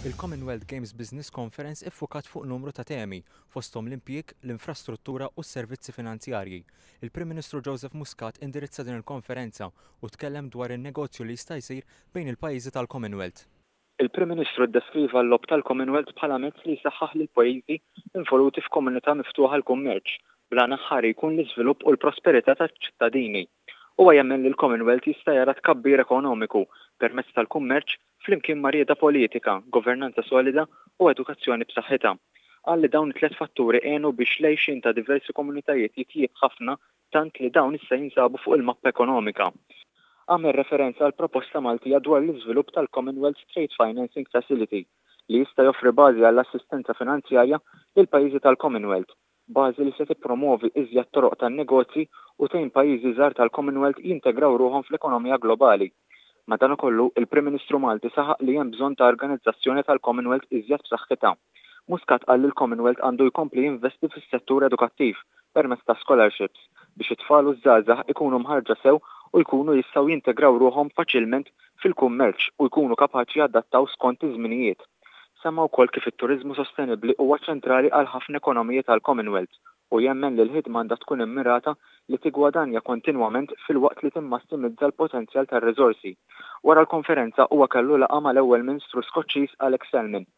Il-Commonwealth Games Business Conference iffukat fuq numru ta' temi, fosthom l-impjieg, l-infrastruttura u s-servizzi finanzjarji. Il-Prim Ministru Joseph Muscat indirizza din il-konferenza u tkellem dwar in-negozju li jista' jsir bejn il-pajjiżi tal-Commonwealth. Il-Prim Ministru ddeskriva l-lob tal-Commonwealth bħala mezz li jsaħħaħ lil pajjiżi involuti f'komunità miftuħa l-kummerċ bla naħħari jkun l-iżvilupp u l-prosperità taċ-ċittadini. Huwa jemmen li l-Commonwealth jista' jara tkabbir ekonomiku permezz tal-kummerċ flimkien ma' rieda politika, governanza solida u edukazzjoni b'saħħitha. Qal li dawn it-tliet fatturi għenu biex lejxin ta' diversi komunitajiet jitjieb ħafna tant li dawn issa jinsabu fuq il-mappa ekonomika. Għamel referenza għal proposta Maltija dwar l-iżvilupp tal-Commonwealth Trade Financing Facility li jista' joffri bażi għall-assistenza finanzjarja lil pajjiżi tal-Commonwealth, bażi li se tippromovi iżjed toroq tan-negozji u tgħin pajjiżi żgħar tal-Commonwealth jintegraw ruħhom fl-ekonomija globali. Madankollu, il-Prim Ministru Malti saħaq li hemm bżonn ta' organizzazzjoni tal-Commonwealth iżjed b'saħħitha. Muscat qal li l-Commonwealth għandu jkompli jinvesti fis-settur edukattiv permezz ta' scholarships biex it-tfal u żgħażagħ ikunu mħarġa sew u jkunu jistgħu jintegraw ruħhom faċilment fil-kummerċ u jkunu kapaċi jadattaw skont iż-żminijiet. Semma wkoll kif it-turiżmu sostenibbli huwa ċentrali għal ħafna ekonomiji tal-Commonwealth u jemmen li l-ħidma għandha tkun immirata li tigwadanja kontinwament fil-waqt li timmassimizza l-potenzjal tar-riżorsi. Wara l-konferenza huwa kellu laqgħa mal-ewwel Ministru Skoċċiż Alex Salmond